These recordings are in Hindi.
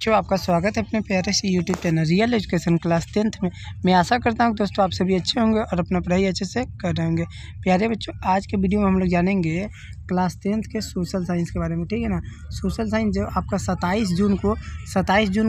जो आपका स्वागत है अपने प्यारे से YouTube channel real education class 10th में। मैं आशा करता हूँ दोस्तों आप सभी अच्छे होंगे और अपना पढ़ाई अच्छे से कर रहे होंगे। प्यारे बच्चों, आज के वीडियो में हम लोग जानेंगे क्लास 10th के सोशल साइंस के बारे में, ठीक है ना। सोशल साइंस जो आपका 27 जून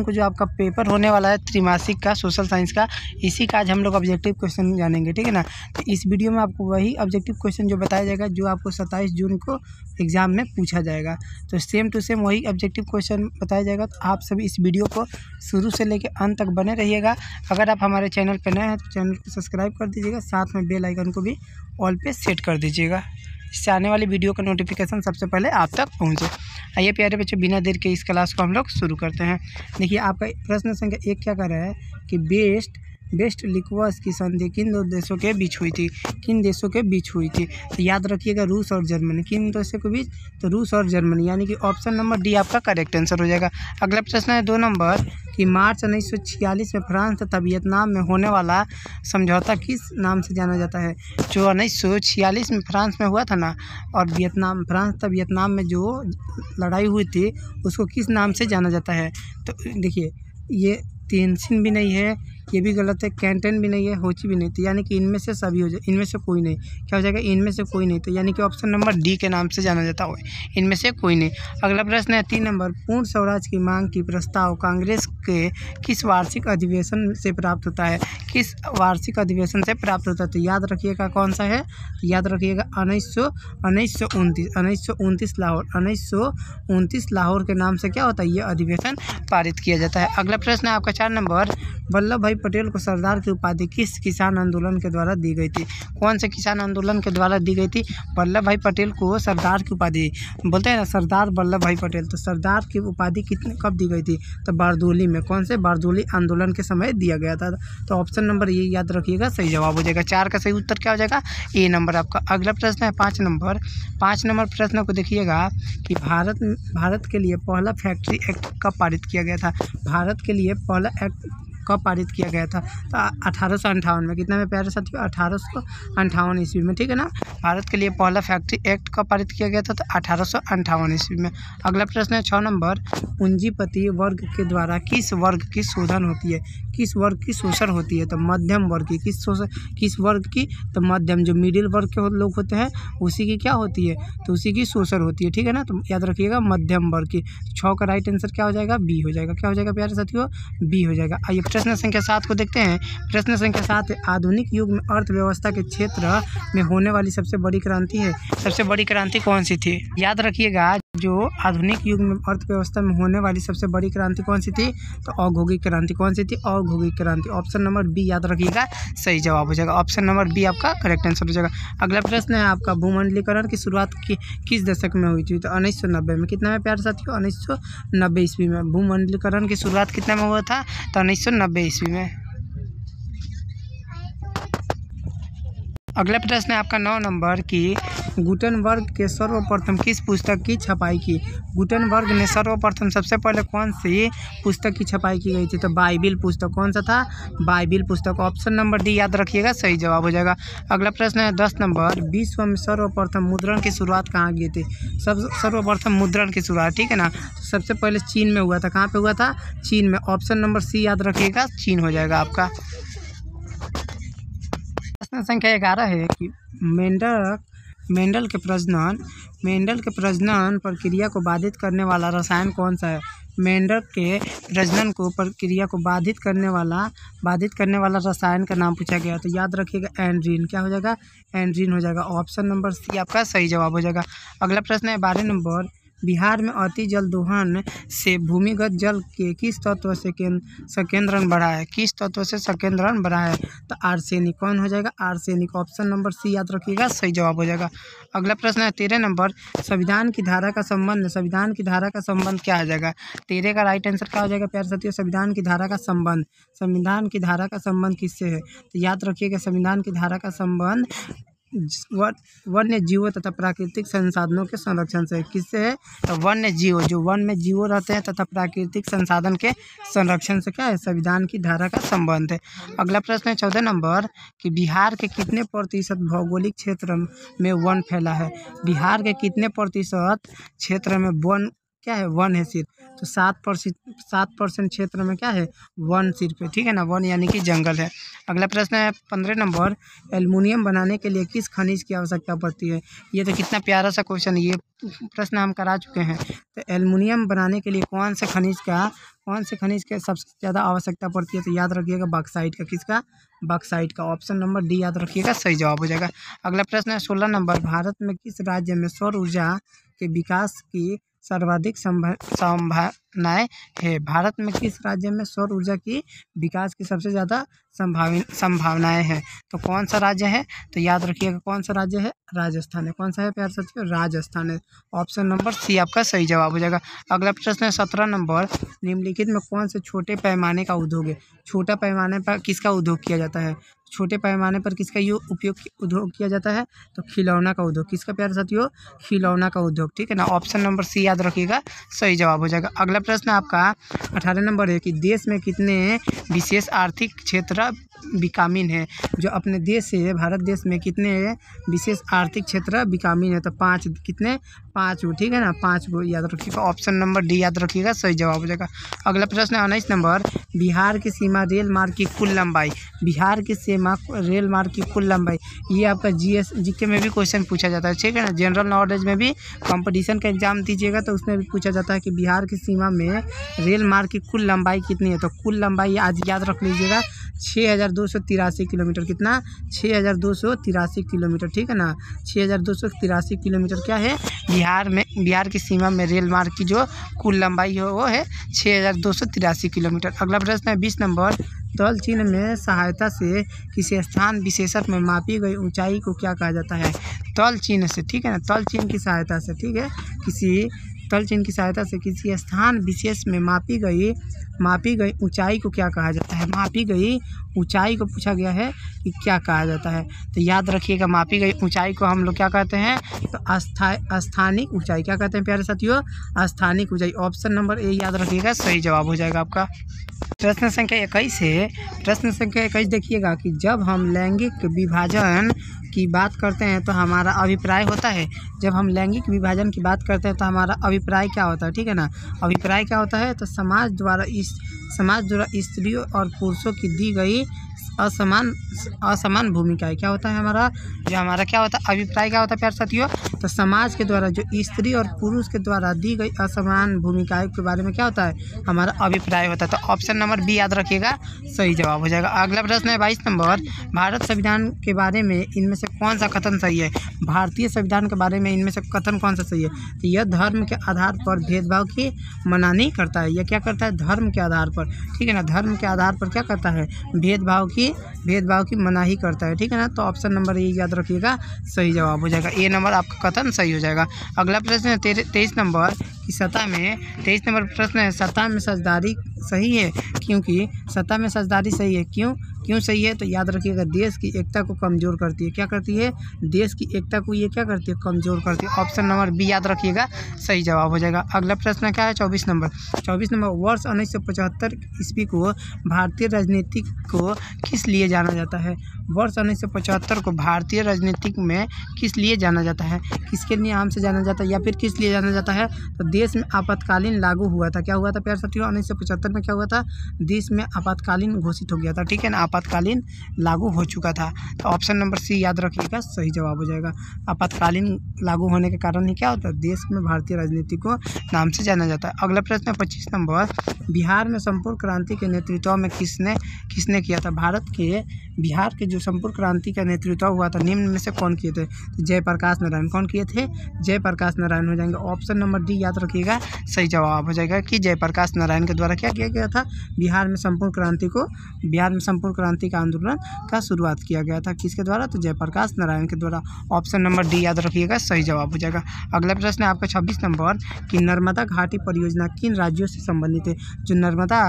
को जो आपका पेपर होने वाला है त्रिमासिक का सोशल साइंस का, इसी का आज हम लोग ऑब्जेक्टिव क्वेश्चन जानेंगे, ठीक है ना। तो इस वीडियो में आपको वही ऑब्जेक्टिव क्वेश्चन जो बताया जाएगा जो आपको 27 जून को एग्ज़ाम में पूछा जाएगा। तो सेम टू सेम वही ऑब्जेक्टिव क्वेश्चन बताया जाएगा। तो आप सभी इस वीडियो को शुरू से लेकर अंत तक बने रहिएगा। अगर आप हमारे चैनल पर नए हैं तो चैनल को सब्सक्राइब कर दीजिएगा, साथ में बेल आइकन को भी ऑल पे सेट कर दीजिएगा, इससे आने वाली वीडियो का नोटिफिकेशन सबसे पहले आप तक पहुंचे। आइए प्यारे बच्चों, बिना देर के इस क्लास को हम लोग शुरू करते हैं। देखिए आपका प्रश्न संख्या 1 क्या कर रहा है कि बेस्ट लिक्वस की संधि किन दो देशों के बीच हुई थी। तो याद रखिएगा रूस और जर्मनी। किन देशों के बीच? तो रूस और जर्मनी, यानी कि ऑप्शन नंबर डी आपका करेक्ट आंसर हो जाएगा। अगला प्रश्न है 2 नंबर कि मार्च 1946 में फ्रांस तथा वियतनाम में होने वाला समझौता किस नाम से जाना जाता है। जो 1946 में फ्रांस में हुआ था ना, और फ्रांस तथा वियतनाम में जो लड़ाई हुई थी उसको किस नाम से जाना जाता है। तो देखिए ये तेनसिन भी नहीं है, ये भी गलत है, कैंटन भी नहीं है, होची भी नहीं। तो यानी कि इनमें से सभी हो जाए, इनमें से कोई नहीं। क्या हो जाएगा? इनमें से कोई नहीं। तो यानी कि ऑप्शन नंबर डी के नाम से जाना जाता है, इनमें से कोई नहीं। अगला प्रश्न है 3 नंबर पूर्ण स्वराज की मांग की प्रस्ताव कांग्रेस के किस वार्षिक अधिवेशन से प्राप्त होता है। किस वार्षिक अधिवेशन से प्राप्त होता है? तो याद रखिएगा कौन सा है, तो याद रखिएगा 1929 लाहौर के नाम से क्या होता है, ये अधिवेशन पारित किया जाता है। अगला प्रश्न है आपका 4 नंबर वल्लभ भाई पटेल को सरदार की उपाधि किस किसान आंदोलन के द्वारा दी गई थी। कौन से किसान आंदोलन के द्वारा दी गई थी? वल्लभ भाई पटेल को सरदार की उपाधि बोलते हैं ना, सरदार वल्लभ भाई पटेल। तो सरदार की उपाधि कब दी गई थी? तो बारदोली में। कौन से? बारदोली आंदोलन के समय दिया गया था। तो ऑप्शन नंबर ये याद रखिएगा, सही जवाब हो जाएगा। 4 का सही उत्तर क्या हो जाएगा? ए नंबर आपका। अगला प्रश्न है 5 नंबर प्रश्न को देखिएगा कि भारत के लिए पहला फैक्ट्री एक्ट कब पारित किया गया था। भारत के लिए पहला एक्ट कब पारित किया गया था? तो 1858 में। कितना में प्यारे साथियों? 1858 ईस्वी में, ठीक है ना। भारत के लिए पहला फैक्ट्री एक्ट कब पारित किया गया था? तो 1858 ईस्वी में। अगला प्रश्न है 6 नंबर पूंजीपति वर्ग के द्वारा किस वर्ग की शोधन होती है। किस वर्ग की शोषण होती है? तो मध्यम वर्ग की। किस वर्ग की? तो मध्यम, जो मिडिल वर्ग के लोग होते हैं उसी की क्या होती है, तो उसी की शोषण होती है, ठीक है ना। तो याद रखिएगा मध्यम वर्ग की। 6 का राइट आंसर क्या हो जाएगा? बी हो जाएगा। क्या हो जाएगा प्यारे साथियों? बी हो जाएगा। आइए प्रश्न संख्या 7 को देखते हैं। प्रश्न संख्या 7 आधुनिक युग में अर्थव्यवस्था के क्षेत्र में होने वाली सबसे बड़ी क्रांति है। सबसे बड़ी क्रांति कौन सी थी? याद रखिएगा जो आधुनिक युग में अर्थव्यवस्था में होने वाली सबसे बड़ी क्रांति कौन सी थी? तो औद्योगिक क्रांति। कौन सी थी? औद्योगिक क्रांति। ऑप्शन नंबर बी याद रखिएगा, सही जवाब हो जाएगा। ऑप्शन नंबर बी आपका करेक्ट आंसर हो जाएगा। अगला प्रश्न है आपका भूमंडलीकरण की शुरुआत किस दशक में हुई थी। तो 1990 में। कितना में प्यारे साथियों? 1990 ईस्वी में। भूमंडलीकरण की शुरुआत कितने में हुआ था? तो 1990 ईस्वी में। अगला प्रश्न है आपका 9 नंबर की गुटेनबर्ग के सर्वप्रथम किस पुस्तक की छपाई की। गुटेनबर्ग ने सर्वप्रथम सबसे पहले कौन सी पुस्तक की छपाई की गई थी? तो बाइबिल पुस्तक। कौन सा था? बाइबिल पुस्तक। ऑप्शन नंबर डी याद रखिएगा, सही जवाब हो जाएगा। अगला प्रश्न है 10 नंबर विश्व में सर्वप्रथम मुद्रण की शुरुआत कहाँ की थी। सर्वप्रथम मुद्रण की शुरुआत, ठीक है ना, तो सबसे पहले चीन में हुआ था। कहाँ पे हुआ था? चीन में। ऑप्शन नंबर सी याद रखिएगा, चीन हो जाएगा आपका। प्रश्न संख्या 11 है कि मेंडल के प्रजनन प्रक्रिया को बाधित करने वाला रसायन कौन सा है। मेंडल के प्रजनन को प्रक्रिया को बाधित करने वाला रसायन का नाम पूछा गया। तो याद रखिएगा एंड्रीन। क्या हो जाएगा? एंड्रीन हो जाएगा। ऑप्शन नंबर सी आपका सही जवाब हो जाएगा। अगला प्रश्न है 12 नंबर बिहार में अति जल दोहन से भूमिगत जल के किस तत्व से संकेंद्रण बढ़ा है। किस तत्व से संकेंद्रण बढ़ा है? तो आर्सेनिक। कौन हो जाएगा? आर्सेनिक। ऑप्शन नंबर सी याद रखिएगा, सही जवाब हो जाएगा। अगला प्रश्न है 13 नंबर संविधान की धारा का संबंध क्या आ जाएगा। 13 का राइट आंसर क्या हो जाएगा प्यारे साथियों? संविधान की धारा का संबंध किससे है? तो याद रखिएगा संविधान की धारा का संबंध वन्य जीवों तथा प्राकृतिक संसाधनों के संरक्षण से। किससे है? तो वन्य जीव, जो वन में जीवो रहते हैं तथा प्राकृतिक संसाधन के संरक्षण से क्या है? संविधान की धारा का संबंध है। अगला प्रश्न है 14 नंबर कि बिहार के कितने प्रतिशत भौगोलिक क्षेत्र में वन फैला है। बिहार के कितने प्रतिशत क्षेत्र में वन क्या है, वन है सिर्फ। तो 7% क्षेत्र में क्या है, वन सिर्फ है, ठीक है ना, वन यानी कि जंगल है। अगला प्रश्न है 15 नंबर, एल्युमिनियम बनाने के लिए किस खनिज की आवश्यकता पड़ती है। ये तो कितना प्यारा सा क्वेश्चन है, ये प्रश्न हम करा चुके हैं। तो एल्युमिनियम बनाने के लिए कौन से खनिज का सबसे ज़्यादा आवश्यकता पड़ती है। तो याद रखिएगा बॉक्साइट का, किसका, बॉक्साइट का। ऑप्शन नंबर डी याद रखिएगा, सही जवाब हो जाएगा। अगला प्रश्न है 16 नंबर, भारत में किस राज्य में सौर ऊर्जा के विकास की सर्वाधिक संभावनाएं है। भारत में किस राज्य में सौर ऊर्जा की विकास की सबसे ज़्यादा संभावनाएं हैं। तो कौन सा राज्य है, तो याद रखिएगा कौन सा राज्य है, राजस्थान है। कौन सा है प्यारे साथियों, राजस्थान है। ऑप्शन नंबर सी आपका सही जवाब हो जाएगा। अगला प्रश्न है 17 नंबर, निम्नलिखित में कौन से छोटे पैमाने का उद्योग है। छोटा पैमाने पर किसका उद्योग किया जाता है, छोटे पैमाने पर किसका उद्योग किया जाता है। तो खिलौना का उद्योग, किसका प्यारे साथियों, खिलौना का उद्योग, ठीक है ना। ऑप्शन नंबर सी याद रखिएगा, सही जवाब हो जाएगा। अगला प्रश्न आपका 18 नंबर है कि देश में कितने विशेष आर्थिक क्षेत्र विकामीन है। जो अपने देश है भारत देश में कितने विशेष आर्थिक क्षेत्र विकामीन है। तो 5, कितने, 5 गो, ठीक है ना, 5 गो याद रखिएगा। ऑप्शन नंबर डी याद रखिएगा, सही जवाब हो जाएगा। अगला प्रश्न है 19 नंबर, बिहार की सीमा रेल मार्ग की कुल लंबाई। बिहार की सीमा रेल मार्ग की कुल लंबाई, ये आपका जीके में भी क्वेश्चन पूछा जाता है, ठीक है ना। जनरल नॉलेज में भी कंपटीशन का एग्जाम दीजिएगा तो उसमें भी पूछा जाता है कि बिहार की सीमा में रेल मार्ग की कुल लंबाई कितनी है। तो कुल लंबाई आज याद रख लीजिएगा 6283 किलोमीटर। कितना, 6283 किलोमीटर, ठीक है ना। 6283 किलोमीटर क्या है, बिहार की सीमा में रेल मार्ग की जो कुल लंबाई है वो है 6283 किलोमीटर। अगला प्रश्न है 20 नंबर, तल चिन्ह में सहायता से किसी स्थान विशेषक में मापी गई ऊंचाई को क्या कहा जाता है। तल चिन्ह से, ठीक है ना, तल चिन्ह की सहायता से, ठीक है, तल चिन्ह की सहायता से किसी स्थान विशेष में मापी गई ऊंचाई को क्या कहा जाता है। मापी गई ऊंचाई को पूछा गया है कि क्या कहा जाता है। तो याद रखिएगा मापी गई ऊंचाई को हम लोग क्या कहते हैं, तो स्थानिक ऊंचाई। क्या कहते हैं प्यारे साथियों, स्थानिक ऊंचाई। ऑप्शन नंबर ए याद रखिएगा, सही जवाब हो जाएगा आपका। प्रश्न संख्या 21 है। प्रश्न संख्या 21 देखिएगा कि जब हम लैंगिक विभाजन की बात करते हैं तो हमारा अभिप्राय होता है। जब हम लैंगिक विभाजन की बात करते हैं तो हमारा अभिप्राय क्या होता है, ठीक है ना। अभिप्राय क्या होता है, तो समाज द्वारा स्त्रियों और पुरुषों की दी गई असमान भूमिकाएं। क्या होता है हमारा क्या होता है, अभिप्राय क्या होता है प्यारे साथियों, तो समाज के द्वारा जो स्त्री और पुरुष के द्वारा दी गई असमान भूमिकाएं के बारे में क्या होता है, हमारा अभिप्राय होता है। तो ऑप्शन नंबर बी याद रखिएगा, सही जवाब हो जाएगा। अगला प्रश्न है 22 नंबर, भारत संविधान के बारे में इनमें से कौन सा कथन सही है। भारतीय संविधान के बारे में इनमें से कथन कौन सा सही है। तो यह धर्म के आधार पर भेदभाव की मना नहीं करता है। यह क्या करता है, धर्म के आधार पर, ठीक है ना, धर्म के आधार पर क्या करता है, भेदभाव की मनाही करता है, ठीक है ना। तो ऑप्शन नंबर ए याद रखिएगा, सही जवाब हो जाएगा। ए नंबर आपका कथन सही हो जाएगा। अगला प्रश्न है 23 नंबर की सतह में 23 नंबर प्रश्न है, सतह में साझेदारी सही है क्योंकि सतह में साझेदारी सही है, क्यों सही है। तो याद रखिएगा देश की एकता को कमज़ोर करती है। क्या करती है, देश की एकता को ये क्या करती है, कमज़ोर करती है। ऑप्शन नंबर बी याद रखिएगा, सही जवाब हो जाएगा। अगला प्रश्न क्या है 24 नंबर। वर्ष 1975 ईस्वी को भारतीय राजनीति को किस लिए जाना जाता है। वर्ष 1975 को भारतीय राजनीतिक में किस लिए जाना जाता है, किसके नाम से जाना जाता है या फिर किस लिए जाना जाता है। तो देश में आपातकालीन लागू हुआ था। क्या हुआ था प्यारे साथियों, 1975 में क्या हुआ था, देश में आपातकालीन घोषित हो गया था, ठीक है ना, आपातकालीन लागू हो चुका था। तो ऑप्शन नंबर सी याद रखिएगा, सही जवाब हो जाएगा। आपातकालीन लागू होने के कारण ही क्या होता है, देश में भारतीय राजनीति को नाम से जाना जाता है। अगला प्रश्न 25 नंबर, बिहार में संपूर्ण क्रांति के नेतृत्व में किसने किया था। बिहार के जो संपूर्ण क्रांति का नेतृत्व हुआ था निम्न में से कौन किए थे। तो जयप्रकाश नारायण। कौन किए थे, जयप्रकाश नारायण हो जाएंगे। ऑप्शन नंबर डी याद रखिएगा, सही जवाब हो जाएगा कि जयप्रकाश नारायण के द्वारा क्या किया गया था, बिहार में संपूर्ण क्रांति का आंदोलन का शुरुआत किया गया था। किसके द्वारा, तो जयप्रकाश नारायण के द्वारा। ऑप्शन नंबर डी याद रखिएगा, सही जवाब हो जाएगा। अगला प्रश्न है आपका 26 नंबर कि नर्मदा घाटी परियोजना किन राज्यों से संबंधित है। जो नर्मदा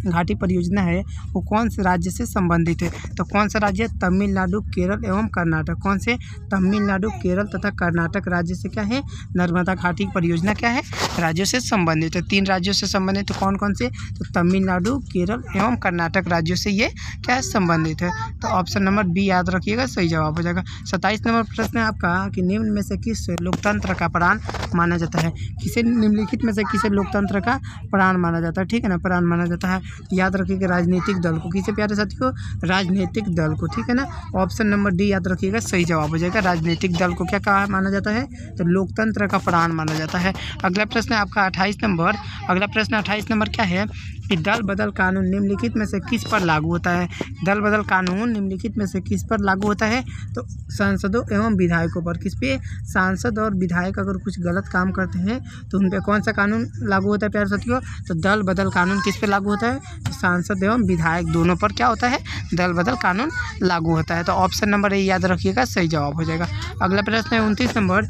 घाटी परियोजना है वो कौन से राज्य से संबंधित है। तो कौन सा राज्य, तमिलनाडु, केरल एवं कर्नाटक। कौन से, तमिलनाडु, केरल तथा कर्नाटक राज्य से क्या है, नर्मदा घाटी परियोजना क्या है, राज्यों से संबंधित है। 3 राज्यों से संबंधित तो कौन कौन से, तो तमिलनाडु, केरल एवं कर्नाटक राज्यों से ये क्या है, संबंधित है। तो ऑप्शन नंबर बी याद रखिएगा, सही जवाब हो जाएगा। 27 नंबर प्रश्न है आपका कि निम्न में से किस लोकतंत्र का प्राण माना जाता है। किसे निम्नलिखित में से किसे लोकतंत्र का प्राण माना जाता है, ठीक है ना, प्राण माना जाता है। याद रखिएगा राजनीतिक दल को, किसे प्यारे साथियों, राजनीतिक दल को, ठीक है ना। ऑप्शन नंबर डी याद रखिएगा, सही जवाब हो जाएगा। राजनीतिक दल को क्या कहा माना जाता है, तो लोकतंत्र का प्राण माना जाता है। अगला प्रश्न है आपका 28 नंबर। अगला प्रश्न 28 नंबर क्या है कि दल बदल कानून निम्नलिखित में से किस पर लागू होता है। दल बदल कानून निम्नलिखित में से किस पर लागू होता है, तो सांसदों एवं विधायकों पर। किस पे, सांसद और विधायक अगर कुछ गलत काम करते हैं तो उन पर कौन सा कानून लागू होता है प्यारे साथियों, तो दल बदल कानून किस पे लागू होता है, तो सांसद एवं विधायक दोनों पर क्या होता है, दल बदल कानून लागू होता है। तो ऑप्शन नंबर ए याद रखिएगा, सही जवाब हो जाएगा। अगला प्रश्न है 29 number.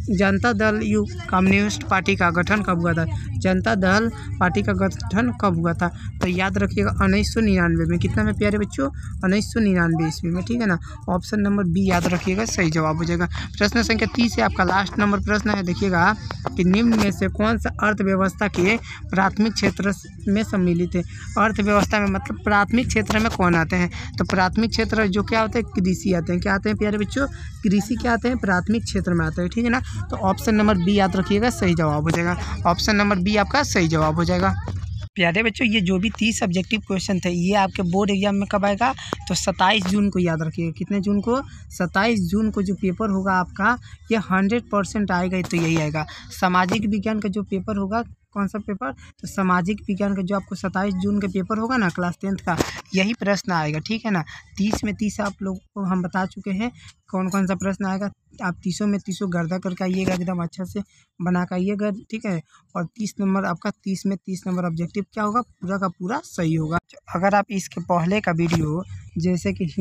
Janata Dal you communist party का गठन कब हुआ था। जनता दल पार्टी का गठन कब हुआ था, तो याद रखिएगा 1999 में। कितना में प्यारे बच्चों, 1999 ईस्वी में, ठीक है ना। ऑप्शन नंबर बी याद रखिएगा, सही जवाब हो जाएगा। प्रश्न संख्या 30 है आपका, लास्ट नंबर प्रश्न है, देखिएगा कि निम्न में से कौन सा अर्थव्यवस्था के प्राथमिक क्षेत्र में सम्मिलित है। अर्थव्यवस्था में मतलब प्राथमिक क्षेत्र में कौन आते हैं, तो प्राथमिक क्षेत्र जो क्या होते हैं, कृषि आते हैं। क्या आते हैं प्यारे बच्चों, कृषि क्या आते हैं, प्राथमिक क्षेत्र में आते हैं, ठीक है ना। तो ऑप्शन नंबर बी याद रखिएगा, सही जवाब हो जाएगा। ऑप्शन नंबर बी आपका सही जवाब हो जाएगा। प्यारे बच्चों ये जो भी 30 सब्जेक्टिव क्वेश्चन थे ये आपके बोर्ड एग्जाम में कब आएगा, तो 27 जून को याद रखिएगा। कितने जून को, 27 जून को जो पेपर होगा आपका ये 100% आएगा, तो यही आएगा। सामाजिक विज्ञान का जो पेपर होगा, कौन सा पेपर, तो सामाजिक विज्ञान का जो आपको 27 जून का पेपर होगा ना क्लास 10th का, यही प्रश्न आएगा, ठीक है ना। 30 में 30 आप लोग को हम बता चुके हैं कौन कौन सा प्रश्न आएगा। आप 30 में 30 गर्दा करके आइएगा, एकदम अच्छा से बना कर आइएगा, ठीक है। और 30 नंबर आपका 30 में 30 नंबर ऑब्जेक्टिव क्या होगा, पूरा का पूरा सही होगा। अगर आप इसके पहले का वीडियो जैसे कि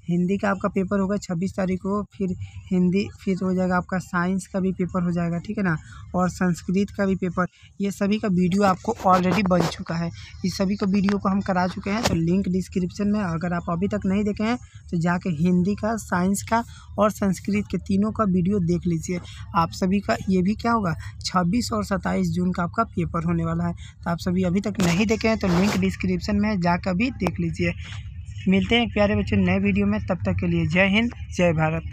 हिंदी का आपका पेपर होगा 26 तारीख को, फिर हिंदी, फिर हो जाएगा आपका साइंस का भी पेपर हो जाएगा, ठीक है ना, और संस्कृत का भी पेपर, ये सभी का वीडियो आपको ऑलरेडी बन चुका है। इस सभी को वीडियो को हम करा चुके हैं, तो लिंक डिस्क्रिप्शन में, अगर आप अभी तक नहीं देखे हैं तो जाके हिंदी का, साइंस का और संस्कृत के तीनों का वीडियो देख लीजिए। आप सभी का ये भी क्या होगा, 26 और 27 जून का आपका पेपर होने वाला है। तो आप सभी अभी तक नहीं देखे हैं तो लिंक डिस्क्रिप्शन में जाकर भी देख लीजिए। मिलते हैं एक प्यारे बच्चे नए वीडियो में, तब तक के लिए जय हिंद, जय भारत।